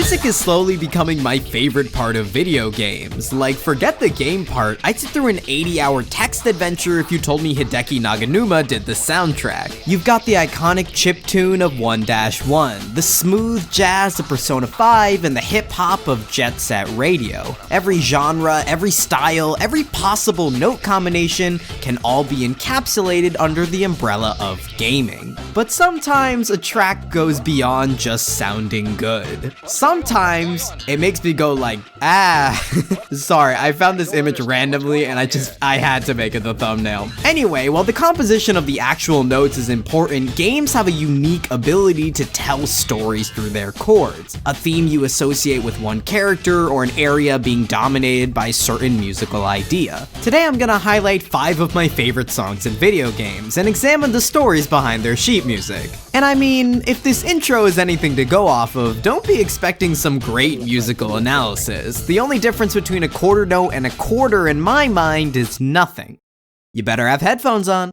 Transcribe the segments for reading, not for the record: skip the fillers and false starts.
Music is slowly becoming my favorite part of video games. Like, forget the game part, I'd sit through an 80-hour text adventure if you told me Hideki Naganuma did the soundtrack. You've got the iconic chiptune of 1-1, the smooth jazz of Persona 5, and the hip-hop of Jet Set Radio. Every genre, every style, every possible note combination can all be encapsulated under the umbrella of gaming. But sometimes a track goes beyond just sounding good. Sometimes it makes me go like, sorry, I found this image randomly and I had to make it the thumbnail. Anyway, while the composition of the actual notes is important, games have a unique ability to tell stories through their chords. A theme you associate with one character or an area being dominated by a certain musical idea. Today I'm gonna highlight 5 of my favorite songs in video games and examine the stories behind their sheet music. And I mean, if this intro is anything to go off of, don't be expecting some great musical analysis. The only difference between a quarter note and a quarter in my mind is nothing. You better have headphones on.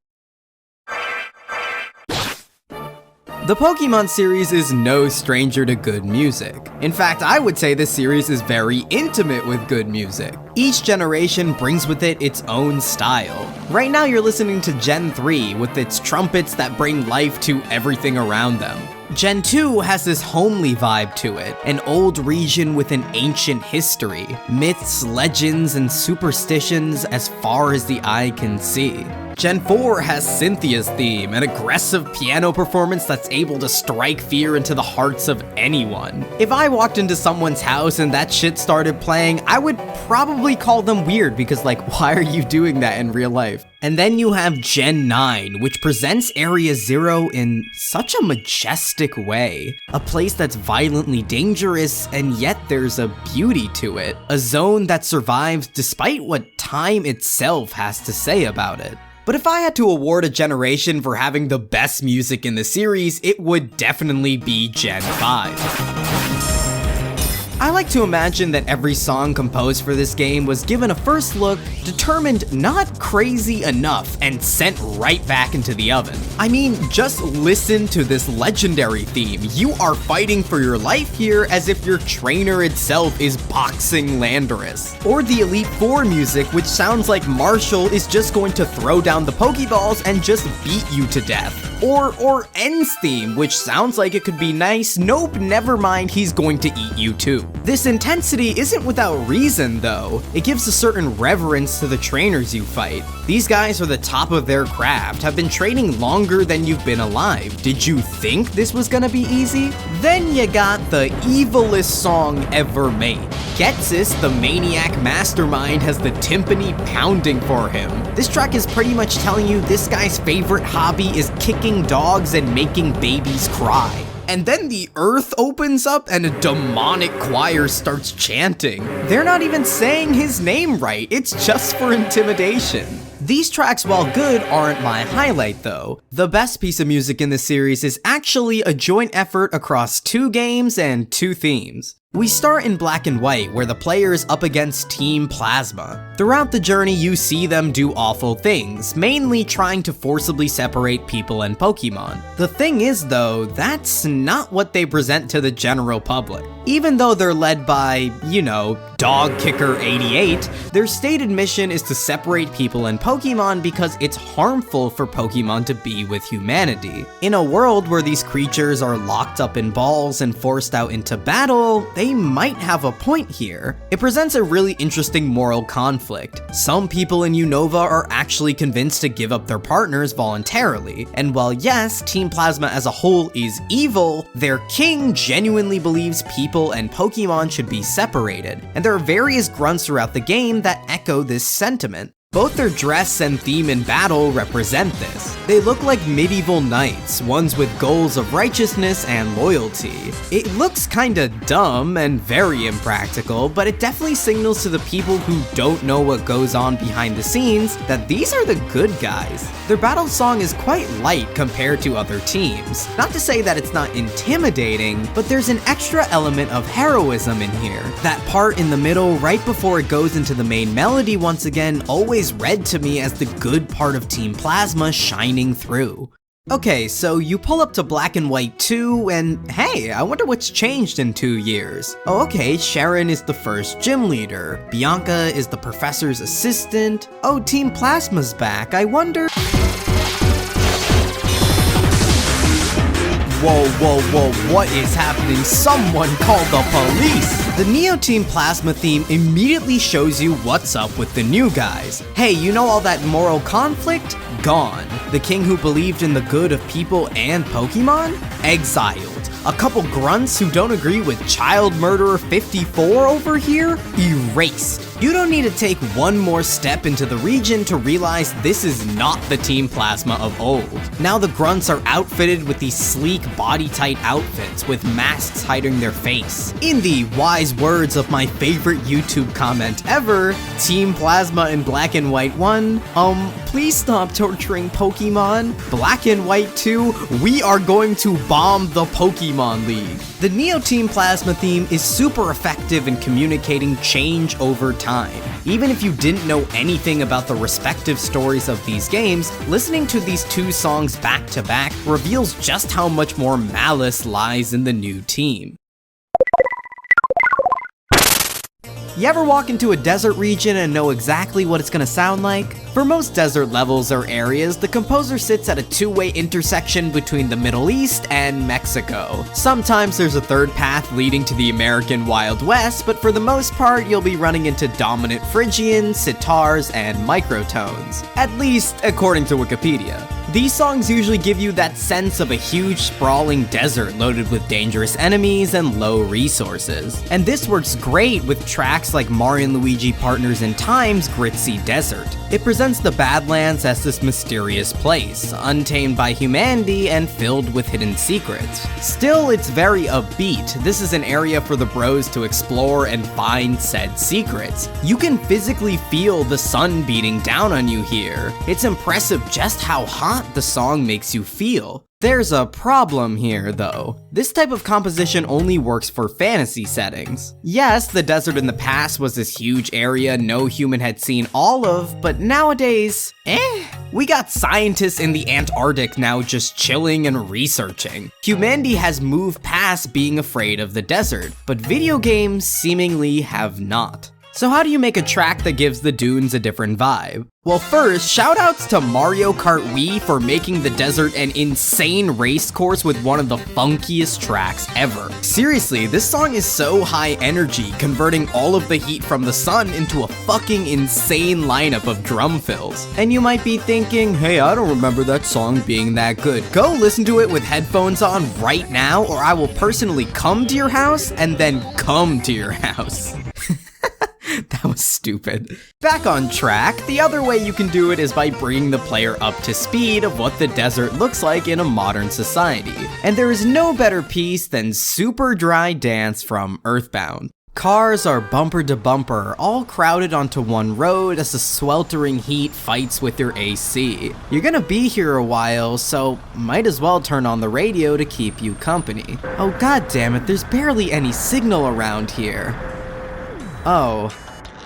The Pokemon series is no stranger to good music. In fact, I would say this series is very intimate with good music. Each generation brings with it its own style. Right now you're listening to Gen 3 with its trumpets that bring life to everything around them. Gen 2 has this homely vibe to it, an old region with an ancient history, myths, legends, and superstitions as far as the eye can see. Gen 4 has Cynthia's theme, an aggressive piano performance that's able to strike fear into the hearts of anyone. If I walked into someone's house and that shit started playing, I would probably call them weird because like, why are you doing that in real life? And then you have Gen 9, which presents Area Zero in such a majestic way. A place that's violently dangerous, and yet there's a beauty to it. A zone that survives despite what time itself has to say about it. But if I had to award a generation for having the best music in the series, it would definitely be Gen 5. I like to imagine that every song composed for this game was given a first look, determined not crazy enough, and sent right back into the oven. I mean, just listen to this legendary theme. You are fighting for your life here as if your trainer itself is boxing Landorus. Or the Elite Four music, which sounds like Marshall is just going to throw down the Pokeballs and just beat you to death. Or N's theme, which sounds like it could be nice. Nope, never mind, he's going to eat you too. This intensity isn't without reason though. It gives a certain reverence to the trainers you fight. These guys are the top of their craft, have been training longer than you've been alive. Did you think this was gonna be easy? Then you got the evilest song ever made. Getsis, the maniac mastermind, has the timpani pounding for him. This track is pretty much telling you this guy's favorite hobby is kicking dogs and making babies cry. And then the earth opens up and a demonic choir starts chanting. They're not even saying his name right, it's just for intimidation. These tracks, while good, aren't my highlight though. The best piece of music in the series is actually a joint effort across 2 games and 2 themes. We start in Black and White, where the player is up against Team Plasma. Throughout the journey, you see them do awful things, mainly trying to forcibly separate people and Pokemon. The thing is though, that's not what they present to the general public. Even though they're led by, you know, Dog Kicker 88, their stated mission is to separate people and Pokemon because it's harmful for Pokemon to be with humanity. In a world where these creatures are locked up in balls and forced out into battle, they might have a point here. It presents a really interesting moral conflict. Some people in Unova are actually convinced to give up their partners voluntarily, and while yes, Team Plasma as a whole is evil, their king genuinely believes people and Pokemon should be separated, and there are various grunts throughout the game that echo this sentiment. Both their dress and theme in battle represent this. They look like medieval knights, ones with goals of righteousness and loyalty. It looks kinda dumb and very impractical, but it definitely signals to the people who don't know what goes on behind the scenes that these are the good guys. Their battle song is quite light compared to other teams. Not to say that it's not intimidating, but there's an extra element of heroism in here. That part in the middle, right before it goes into the main melody once again, always read to me as the good part of Team Plasma shining through. Okay, so you pull up to Black and White 2, and hey, I wonder what's changed in 2 years. Oh, okay, Sharon is the first gym leader. Bianca is the professor's assistant. Oh, Team Plasma's back. I wonder... Whoa, what is happening? Someone call the police! The Neo Team Plasma theme immediately shows you what's up with the new guys. Hey, you know all that moral conflict? Gone. The king who believed in the good of people and Pokemon? Exiled. A couple grunts who don't agree with Child Murderer 54 over here? Erased. You don't need to take one more step into the region to realize this is not the Team Plasma of old. Now the grunts are outfitted with these sleek body-tight outfits with masks hiding their face. In the wise words of my favorite YouTube comment ever, Team Plasma in Black and White 1, please stop torturing Pokemon. Black and White 2, we are going to bomb the Pokemon League. The Neo Team Plasma theme is super effective in communicating change over time. Even if you didn't know anything about the respective stories of these games, listening to these two songs back to back reveals just how much more malice lies in the new team. You ever walk into a desert region and know exactly what it's gonna sound like? For most desert levels or areas, the composer sits at a two-way intersection between the Middle East and Mexico. Sometimes there's a third path leading to the American Wild West, but for the most part, you'll be running into dominant Phrygian, sitars, and microtones. At least, according to Wikipedia. These songs usually give you that sense of a huge, sprawling desert loaded with dangerous enemies and low resources. And this works great with tracks like Mario & Luigi Partners in Time's Gritzy Desert. It presents the Badlands as this mysterious place, untamed by humanity and filled with hidden secrets. Still, it's very upbeat. This is an area for the bros to explore and find said secrets. You can physically feel the sun beating down on you here. It's impressive just how hot the song makes you feel. There's a problem here, though. This type of composition only works for fantasy settings. Yes, the desert in the past was this huge area no human had seen all of, but nowadays, we got scientists in the Antarctic now just chilling and researching. Humanity has moved past being afraid of the desert, but video games seemingly have not. So how do you make a track that gives the dunes a different vibe? Well, first, shoutouts to Mario Kart Wii for making the desert an insane race course with one of the funkiest tracks ever. Seriously, this song is so high energy, converting all of the heat from the sun into a fucking insane lineup of drum fills. And you might be thinking, hey, I don't remember that song being that good. Go listen to it with headphones on right now, or I will personally come to your house and then come to your house. That was stupid. Back on track, the other way you can do it is by bringing the player up to speed of what the desert looks like in a modern society. And there is no better piece than Super Dry Dance from Earthbound. Cars are bumper to bumper, all crowded onto one road as the sweltering heat fights with your AC. You're gonna be here a while, so might as well turn on the radio to keep you company. Oh god damn it, there's barely any signal around here. Oh.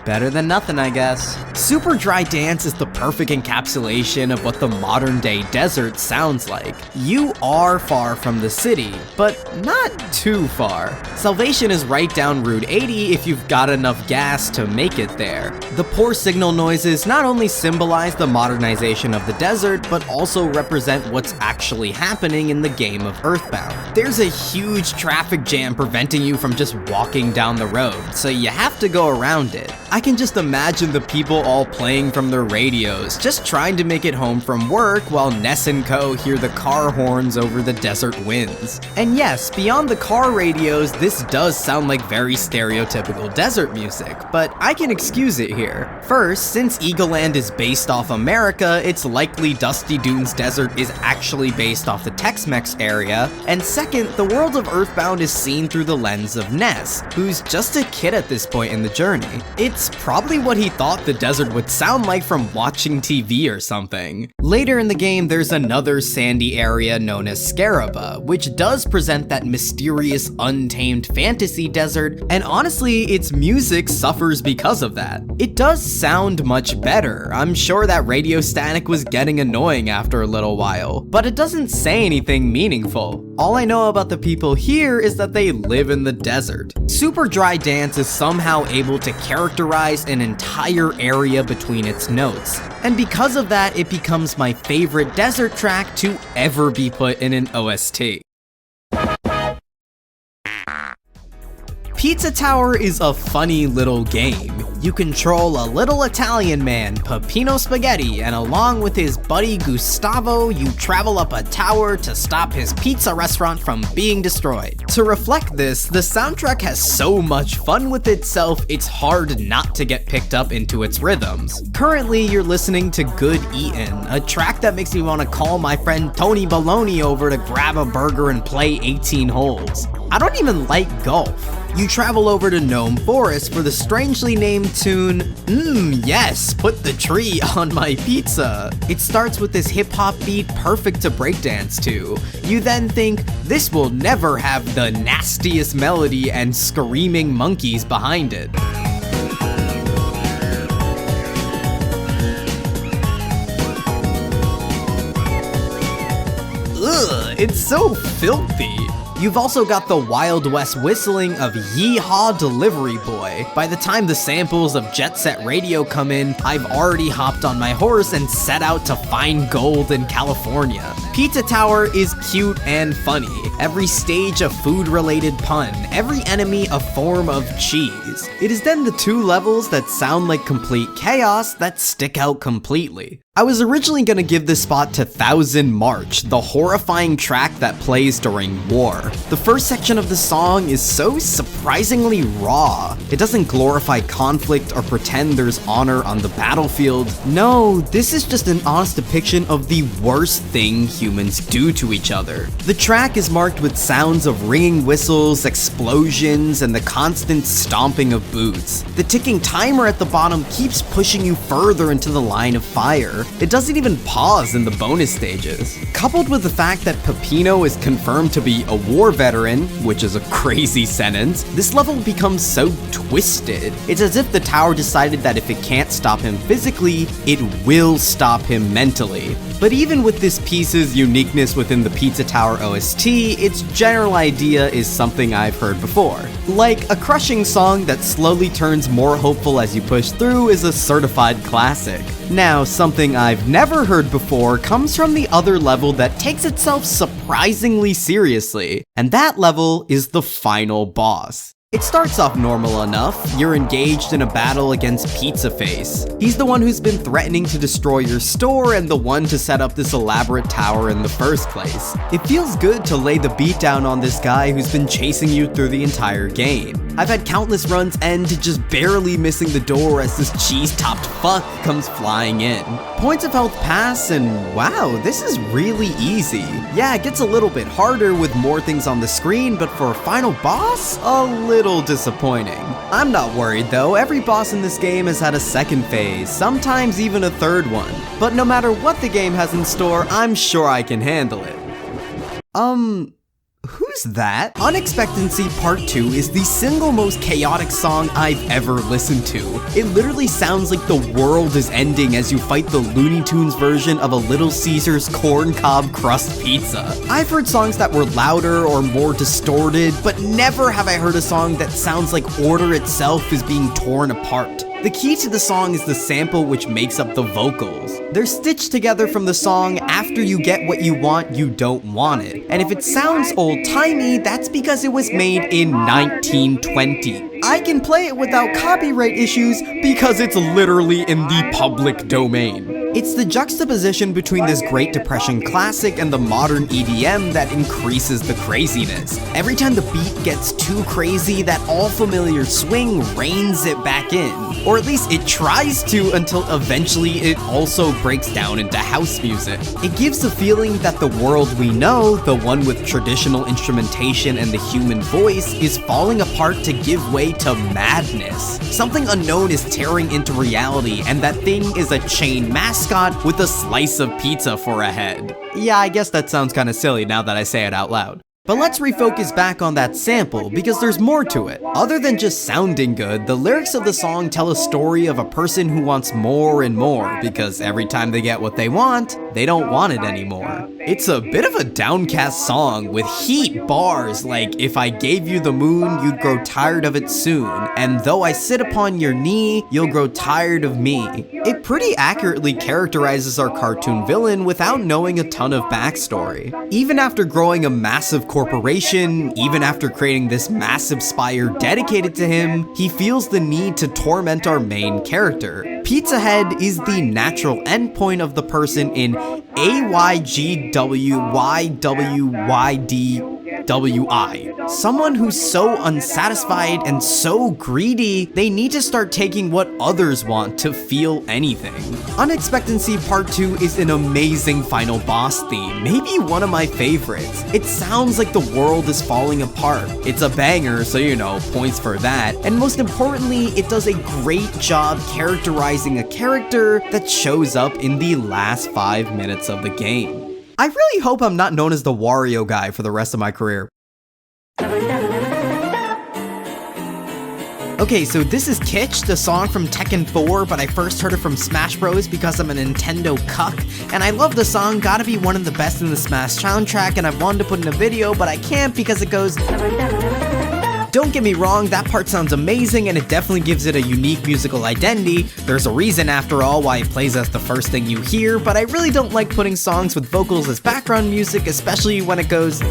Better than nothing, I guess. Super Dry Dance is the perfect encapsulation of what the modern day desert sounds like. You are far from the city, but not too far. Salvation is right down Route 80 if you've got enough gas to make it there. The poor signal noises not only symbolize the modernization of the desert, but also represent what's actually happening in the game of Earthbound. There's a huge traffic jam preventing you from just walking down the road, so you have to go around it. I can just imagine the people all playing from their radios, just trying to make it home from work while Ness and Co. hear the car horns over the desert winds. And yes, beyond the car radios, this does sound like very stereotypical desert music, but I can excuse it here. First, since Eagleland is based off America, it's likely Dusty Dunes Desert is actually based off the Tex-Mex area, and second, the world of Earthbound is seen through the lens of Ness, who's just a kid at this point in the journey. It's probably what he thought the desert would sound like from watching watching TV or something. Later in the game, there's another sandy area known as Scaraba, which does present that mysterious, untamed fantasy desert, and honestly, its music suffers because of that. It does sound much better. I'm sure that radio static was getting annoying after a little while, but it doesn't say anything meaningful. All I know about the people here is that they live in the desert. Super Dry Dance is somehow able to characterize an entire area between its notes, and because of that, it becomes my favorite desert track to ever be put in an OST. Pizza Tower is a funny little game. You control a little Italian man, Peppino Spaghetti, and along with his buddy Gustavo, you travel up a tower to stop his pizza restaurant from being destroyed. To reflect this, the soundtrack has so much fun with itself, it's hard not to get picked up into its rhythms. Currently, you're listening to Good Eatin', a track that makes me want to call my friend Tony Baloney over to grab a burger and play 18 holes. I don't even like golf. You travel over to Gnome Forest for the strangely named tune, yes, put the tree on my pizza. It starts with this hip-hop beat perfect to breakdance to. You then think, this will never have the nastiest melody and screaming monkeys behind it. Ugh, it's so filthy. You've also got the Wild West whistling of Yeehaw Delivery Boy. By the time the samples of Jet Set Radio come in, I've already hopped on my horse and set out to find gold in California. Pizza Tower is cute and funny. Every stage a food-related pun, every enemy a form of cheese. It is then the two levels that sound like complete chaos that stick out completely. I was originally gonna give this spot to Thousand March, the horrifying track that plays during war. The first section of the song is so surprisingly raw. It doesn't glorify conflict or pretend there's honor on the battlefield. No, this is just an honest depiction of the worst thing humans do to each other. The track is marked with sounds of ringing whistles, explosions, and the constant stomping of boots. The ticking timer at the bottom keeps pushing you further into the line of fire. It doesn't even pause in the bonus stages. Coupled with the fact that Peppino is confirmed to be a war veteran, which is a crazy sentence, this level becomes so twisted. It's as if the tower decided that if it can't stop him physically, it will stop him mentally. But even with this piece's uniqueness within the Pizza Tower OST, its general idea is something I've heard before. Like, a crushing song that slowly turns more hopeful as you push through is a certified classic. Now, something I've never heard before comes from the other level that takes itself surprisingly seriously, and that level is the final boss. It starts off normal enough. You're engaged in a battle against Pizza Face. He's the one who's been threatening to destroy your store and the one to set up this elaborate tower in the first place. It feels good to lay the beat down on this guy who's been chasing you through the entire game. I've had countless runs end to just barely missing the door as this cheese-topped fuck comes flying in. Points of health pass, and wow, this is really easy. Yeah, it gets a little bit harder with more things on the screen, but for a final boss, a little disappointing. I'm not worried though, every boss in this game has had a second phase, sometimes even a third one. But no matter what the game has in store, I'm sure I can handle it. Who's that? Unexpectancy Part 2 is the single most chaotic song I've ever listened to. It literally sounds like the world is ending as you fight the Looney Tunes version of a Little Caesars corn cob crust pizza. I've heard songs that were louder or more distorted, but never have I heard a song that sounds like order itself is being torn apart. The key to the song is the sample which makes up the vocals. They're stitched together from the song "After you get what you want, you don't want it." And if it sounds old-timey, that's because it was made in 1920. I can play it without copyright issues because it's literally in the public domain. It's the juxtaposition between this Great Depression classic and the modern EDM that increases the craziness. Every time the beat gets too crazy, that all-familiar swing reins it back in. Or at least it tries to, until eventually it also breaks down into house music. It gives the feeling that the world we know, the one with traditional instrumentation and the human voice, is falling apart to give way to madness. Something unknown is tearing into reality, and that thing is a chain mascot with a slice of pizza for a head. Yeah, I guess that sounds kinda silly now that I say it out loud. But let's refocus back on that sample, because there's more to it. Other than just sounding good, the lyrics of the song tell a story of a person who wants more and more, because every time they get what they want, they don't want it anymore. It's a bit of a downcast song with heat bars like, "If I gave you the moon, you'd grow tired of it soon, and though I sit upon your knee, you'll grow tired of me." It pretty accurately characterizes our cartoon villain without knowing a ton of backstory. Even after growing a massive corporation, even after creating this massive spire dedicated to him, he feels the need to torment our main character. Pizza Head is the natural endpoint of the person in AYGWYWYDWI. Someone who's so unsatisfied and so greedy, they need to start taking what others want to feel anything. Unexpectancy Part 2 is an amazing final boss theme, maybe one of my favorites. It sounds like the world is falling apart. It's a banger, so you know, points for that. And most importantly, it does a great job characterizing a character that shows up in the last 5 minutes of the game. I really hope I'm not known as the Wario guy for the rest of my career. Okay, so this is Kitsch, the song from Tekken 4, but I first heard it from Smash Bros. Because I'm a Nintendo cuck, and I love the song, gotta be one of the best in the Smash soundtrack, and I've wanted to put in a video, but I can't because it goes... Don't get me wrong, that part sounds amazing and it definitely gives it a unique musical identity. There's a reason, after all, why it plays as the first thing you hear, but I really don't like putting songs with vocals as background music, especially when it goes...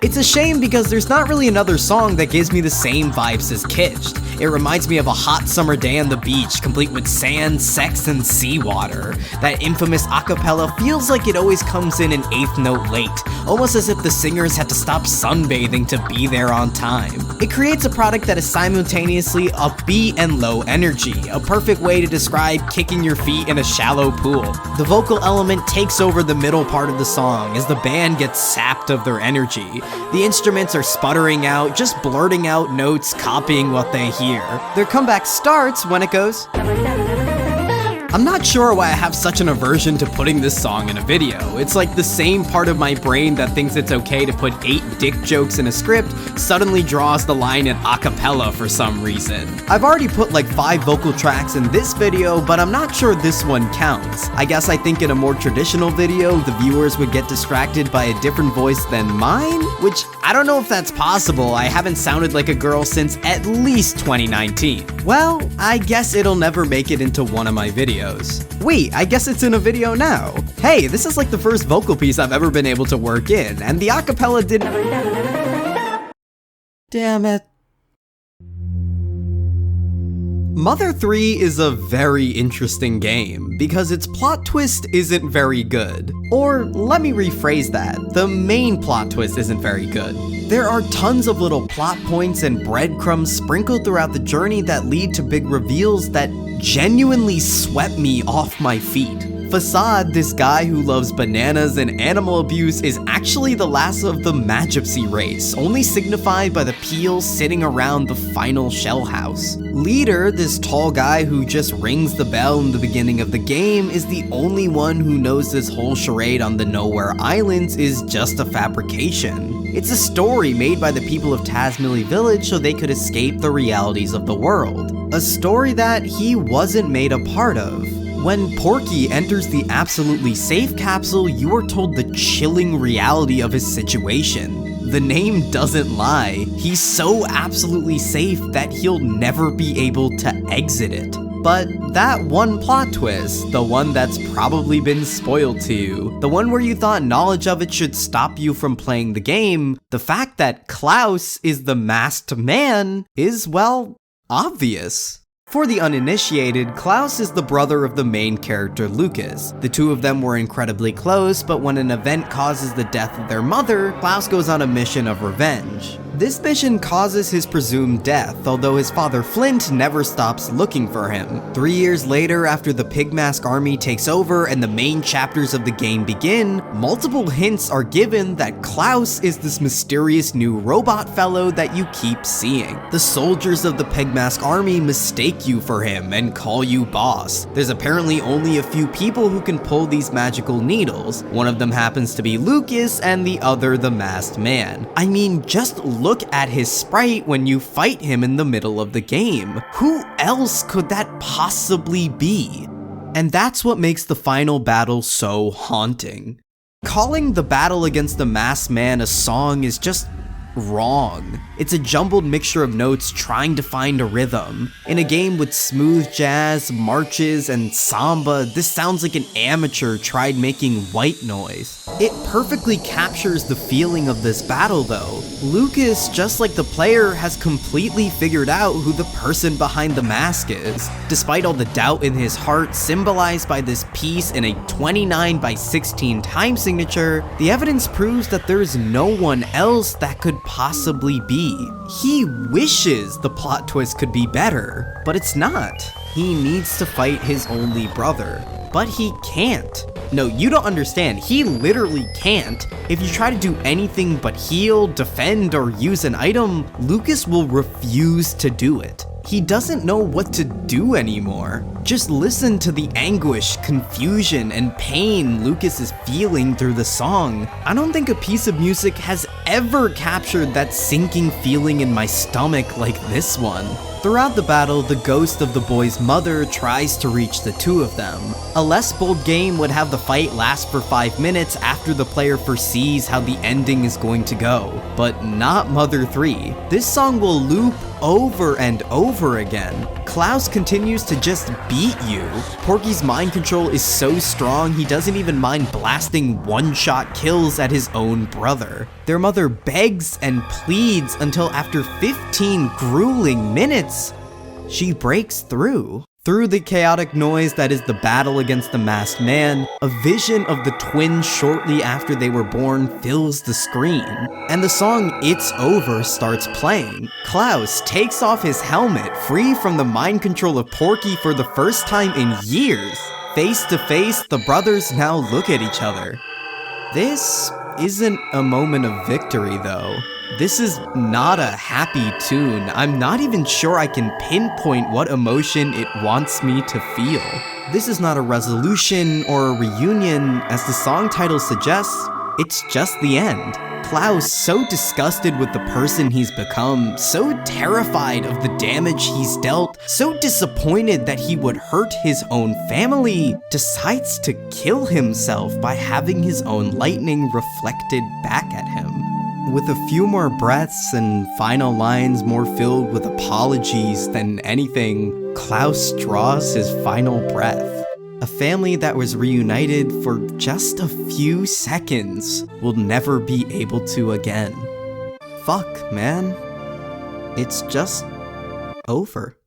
It's a shame because there's not really another song that gives me the same vibes as Kitsch. It reminds me of a hot summer day on the beach, complete with sand, sex, and seawater. That infamous acapella feels like it always comes in an eighth note late, almost as if the singers had to stop sunbathing to be there on time. It creates a product that is simultaneously upbeat and low energy, a perfect way to describe kicking your feet in a shallow pool. The vocal element takes over the middle part of the song as the band gets sapped of their energy. The instruments are sputtering out, just blurting out notes, copying what they hear. Their comeback starts when it goes... I'm not sure why I have such an aversion to putting this song in a video. It's like the same part of my brain that thinks it's okay to put 8 dick jokes in a script suddenly draws the line in acapella for some reason. I've already put like 5 vocal tracks in this video, but I'm not sure this one counts. I guess I think in a more traditional video, the viewers would get distracted by a different voice than mine, which I don't know if that's possible. I haven't sounded like a girl since at least 2019. Well, I guess it'll never make it into one of my videos. Wait, I guess it's in a video now. Hey, this is like the first vocal piece I've ever been able to work in, and the acapella didn't... Damn it. Mother 3 is a very interesting game, because its plot twist isn't very good. Or, let me rephrase that, the main plot twist isn't very good. There are tons of little plot points and breadcrumbs sprinkled throughout the journey that lead to big reveals that genuinely swept me off my feet. Facade, this guy who loves bananas and animal abuse, is actually the last of the Magypsy race, only signified by the peels sitting around the final shell house. Leader, this tall guy who just rings the bell in the beginning of the game, is the only one who knows this whole charade on the Nowhere Islands is just a fabrication. It's a story made by the people of Tazmily Village so they could escape the realities of the world. A story that he wasn't made a part of. When Porky enters the absolutely safe capsule, you are told the chilling reality of his situation. The name doesn't lie. He's so absolutely safe that he'll never be able to exit it. But that one plot twist, the one that's probably been spoiled to you, the one where you thought knowledge of it should stop you from playing the game, the fact that Klaus is the masked man is, well, obvious. For the uninitiated, Klaus is the brother of the main character Lucas. The two of them were incredibly close, but when an event causes the death of their mother, Klaus goes on a mission of revenge. This mission causes his presumed death, although his father Flint never stops looking for him. 3 years later, after the Pigmask army takes over and the main chapters of the game begin, multiple hints are given that Klaus is this mysterious new robot fellow that you keep seeing. The soldiers of the Pigmask army mistake you for him and call you boss. There's apparently only a few people who can pull these magical needles. One of them happens to be Lucas and the other the masked man. I mean, just look at his sprite when you fight him in the middle of the game. Who else could that possibly be? And that's what makes the final battle so haunting. Calling the battle against the masked man a song is just wrong. It's a jumbled mixture of notes trying to find a rhythm. In a game with smooth jazz, marches, and samba, this sounds like an amateur tried making white noise. It perfectly captures the feeling of this battle though. Lucas, just like the player, has completely figured out who the person behind the mask is. Despite all the doubt in his heart symbolized by this piece in a 29/16 time signature, the evidence proves that there is no one else that could possibly be. He wishes the plot twist could be better, but it's not. He needs to fight his only brother, but he can't. No, you don't understand. He literally can't. If you try to do anything but heal, defend, or use an item, Lucas will refuse to do it. He doesn't know what to do anymore. Just listen to the anguish, confusion, and pain Lucas is feeling through the song. I don't think a piece of music has ever captured that sinking feeling in my stomach like this one. Throughout the battle, the ghost of the boy's mother tries to reach the two of them. A less bold game would have the fight last for 5 minutes after the player foresees how the ending is going to go, but not Mother 3. This song will loop over and over again. Klaus continues to just beat you. Porky's mind control is so strong he doesn't even mind blasting one-shot kills at his own brother. Their mother begs and pleads until after 15 grueling minutes, she breaks through. Through the chaotic noise that is the battle against the masked man, a vision of the twins shortly after they were born fills the screen, and the song "It's Over" starts playing. Klaus takes off his helmet, free from the mind control of Porky for the first time in years. Face to face, the brothers now look at each other. This isn't a moment of victory though. This is not a happy tune. I'm not even sure I can pinpoint what emotion it wants me to feel. This is not a resolution or a reunion, as the song title suggests. It's just the end. Klaus, so disgusted with the person he's become, so terrified of the damage he's dealt, so disappointed that he would hurt his own family, decides to kill himself by having his own lightning reflected back at him. With a few more breaths and final lines more filled with apologies than anything, Klaus draws his final breath. A family that was reunited for just a few seconds will never be able to again. Fuck, man. It's just over.